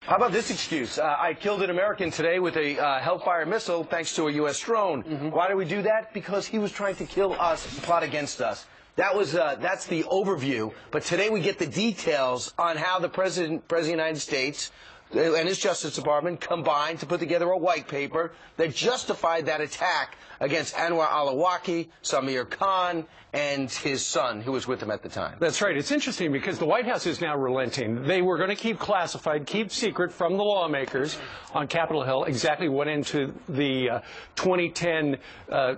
How about this excuse? I killed an American today with a Hellfire missile thanks to a U.S. drone. Why did we do that? Because he was trying to kill us, plot against us. That's the overview. But today we get the details on how the President of the United States and his Justice Department combined to put together a white paper that justified that attack against Anwar al-Awlaki, Samir Khan, and his son, who was with him at the time. That's right. It's interesting because the White House is now relenting. They were going to keep classified, keep secret from the lawmakers on Capitol Hill exactly what into the 2010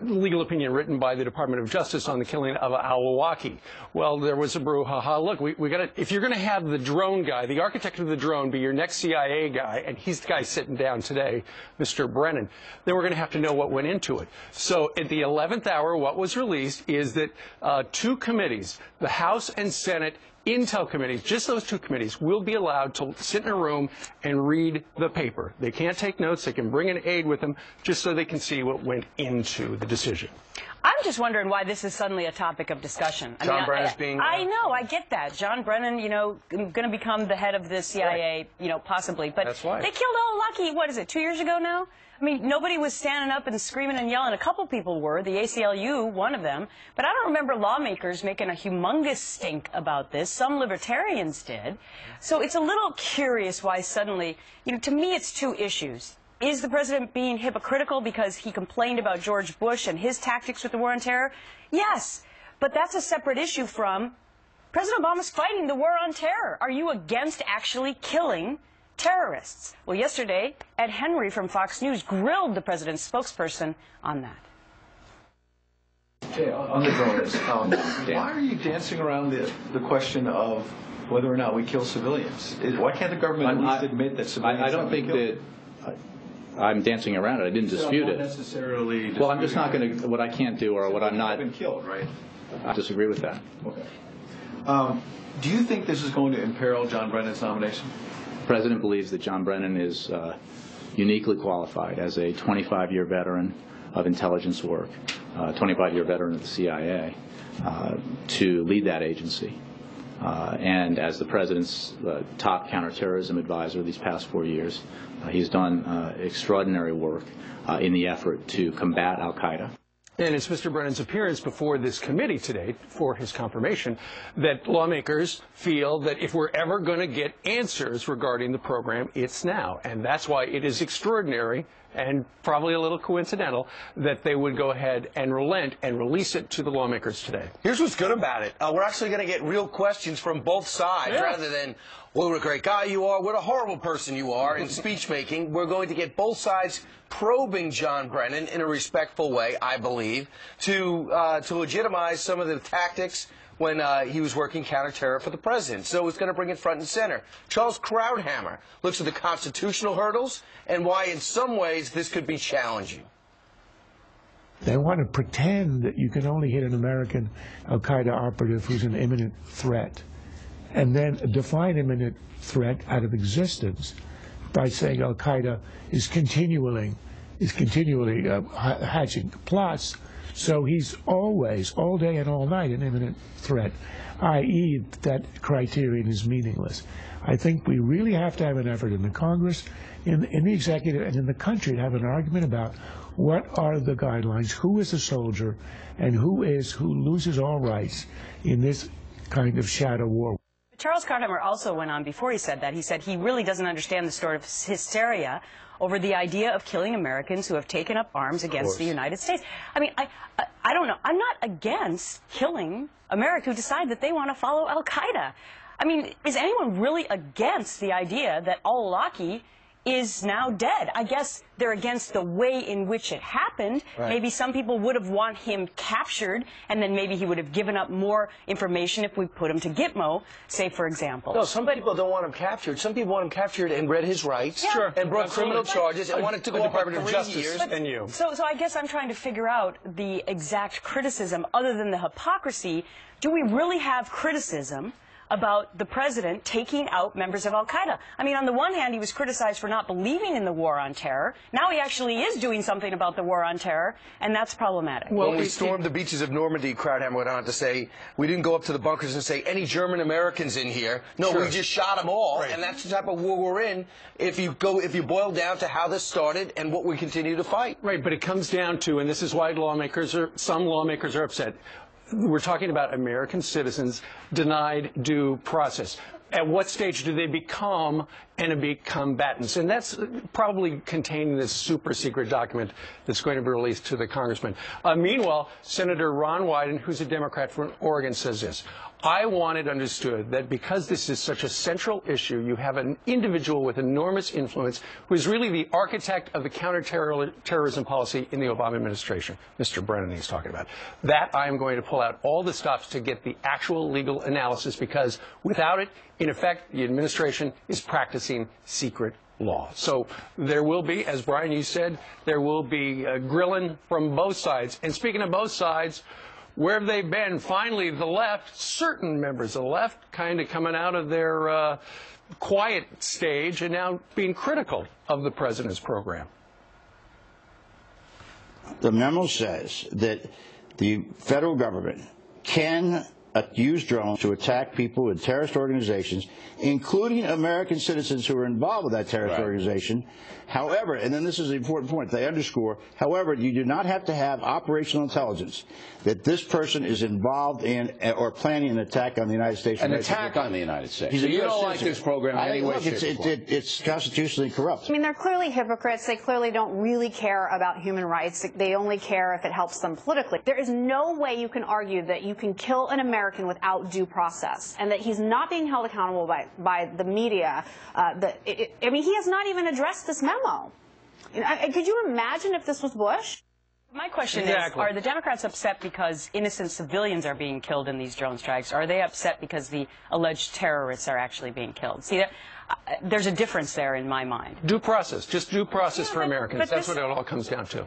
legal opinion written by the Department of Justice on the killing of al-Awlaki. Well, there was a brouhaha. Look, we got to, if you're going to have the drone guy, the architect of the drone, be your next CIA guy, and he's the guy sitting down today, Mr. Brennan, then we're going to have to know what went into it. So at the 11th hour, what was released is that two committees, the House and Senate Intel committees, just those two committees, will be allowed to sit in a room and read the paper. They can't take notes. They can bring an aide with them just so they can see what went into the decision. I'm just wondering why this is suddenly a topic of discussion. John Brennan's being... I know, I get that. John Brennan, you know, going to become the head of the CIA, right. You know, possibly. But that's why. They killed al-Awlaki, what is it, 2 years ago now? I mean, nobody was standing up and screaming and yelling. A couple people were, the ACLU, one of them. But I don't remember lawmakers making a humongous stink about this. Some libertarians did. So it's a little curious why suddenly, you know, to me it's two issues. Is the president being hypocritical because he complained about George Bush and his tactics with the war on terror? Yes, but that's a separate issue from President Obama's fighting the war on terror. Are you against actually killing terrorists? Well, yesterday, Ed Henry from Fox News grilled the president's spokesperson on that. Okay, on the drones, why are you dancing around the question of whether or not we kill civilians? Why can't the government at least admit that civilians I don't think that I'm dancing around it. I didn't dispute it. Necessarily. Well, I'm just not going to. What I can't do, or what I'm not. Been killed, right? I disagree with that. Okay. Do you think this is going to imperil John Brennan's nomination? The president believes that John Brennan is uniquely qualified as a 25-year veteran of intelligence work, 25-year veteran of the CIA, to lead that agency. And as the president's top counterterrorism advisor these past 4 years, he's done extraordinary work in the effort to combat al-Qaeda. And it's Mr. Brennan's appearance before this committee today for his confirmation that lawmakers feel that if we're ever going to get answers regarding the program, it's now. And that's why it is extraordinary and probably a little coincidental that they would go ahead and relent and release it to the lawmakers today. Here's what's good about it. We're actually going to get real questions from both sides rather than, well, what a great guy you are, what a horrible person you are in speech making. We're going to get both sides probing John Brennan in a respectful way, I believe, to legitimize some of the tactics when he was working counterterror for the president. So it's going to bring it front and center. Charles Krauthammer looks at the constitutional hurdles and why in some ways this could be challenging. They want to pretend that you can only hit an American al-Qaeda operative who's an imminent threat, and then define imminent threat out of existence by saying al-Qaeda is continually hatching plots. So he's always, all day and all night, an imminent threat, i.e. that criterion is meaningless. I think we really have to have an effort in the Congress, in the executive, and in the country to have an argument about what are the guidelines, who is a soldier, and who loses all rights in this kind of shadow war. Charles Krauthammer also went on before he said that. He said he really doesn't understand the sort of hysteria over the idea of killing Americans who have taken up arms against the United States. I mean, I don't know. I'm not against killing Americans who decide that they want to follow al-Qaeda. I mean, is anyone really against the idea that al-Awlaki is now dead? I guess they're against the way in which it happened. Right. Maybe some people would have wanted him captured, and then maybe he would have given up more information if we put him to Gitmo, say, for example. No, some people don't want him captured. Some people want him captured and read his rights and brought criminal charges and wanted to go Department of Justice and you. So I guess I'm trying to figure out the exact criticism, other than the hypocrisy. Do we really have criticism about the president taking out members of al-Qaeda. I mean, on the one hand, he was criticized for not believing in the war on terror. Now he actually is doing something about the war on terror, and that's problematic. Well, when we stormed the beaches of Normandy, Krauthammer went on to say, we didn't go up to the bunkers and say, any German Americans in here? No, we just shot them all, and that's the type of war we're in if you boil down to how this started and what we continue to fight. Right, but it comes down to, and this is why some lawmakers are upset, we're talking about American citizens denied due process. At what stage do they become enemy combatants? And that's probably contained in this super secret document that's going to be released to the congressman. Meanwhile, Senator Ron Wyden, who's a Democrat from Oregon, says this: I want it understood that because this is such a central issue, you have an individual with enormous influence who is really the architect of the counterterrorism policy in the Obama administration. Mr. Brennan he's talking about. That I am going to pull out all the stops to get the actual legal analysis, because without it, in effect, the administration is practicing secret law. So there will be, as Brian, you said, there will be grilling from both sides. And speaking of both sides, where have they been? Finally, the left, certain members of the left, kind of coming out of their quiet stage and now being critical of the president's program. The memo says that the federal government can use drones to attack people in terrorist organizations, including American citizens who are involved with that terrorist organization. However, and then this is an important point they underscore, however, you do not have to have operational intelligence that this person is involved in or planning an attack on the United States. An attack on the United States. He's so a you US don't like citizen. this program in any way, shape, or form. It's constitutionally corrupt. I mean, they're clearly hypocrites. They clearly don't really care about human rights. They only care if it helps them politically. There is no way you can argue that you can kill an American without due process, and that he's not being held accountable by the media. I mean, he has not even addressed this memo. Could you imagine if this was Bush? My question is, are the Democrats upset because innocent civilians are being killed in these drone strikes? Or are they upset because the alleged terrorists are actually being killed? See, there's a difference there in my mind. Due process, just due process for Americans. That's what it all comes down to.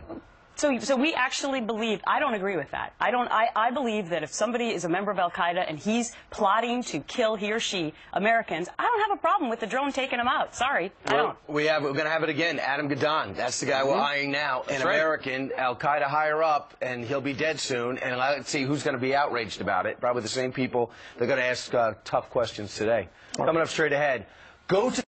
So we actually believe, I don't agree with that. I believe that if somebody is a member of al-Qaeda and he's plotting to kill he or she Americans, I don't have a problem with the drone taking them out. Sorry, I don't. We're going to have it again. Adam Gadon, that's the guy we're eyeing now. An American, al-Qaeda higher up, and he'll be dead soon. And let's see who's going to be outraged about it. Probably the same people. They're going to ask tough questions today. Coming up straight ahead. Go to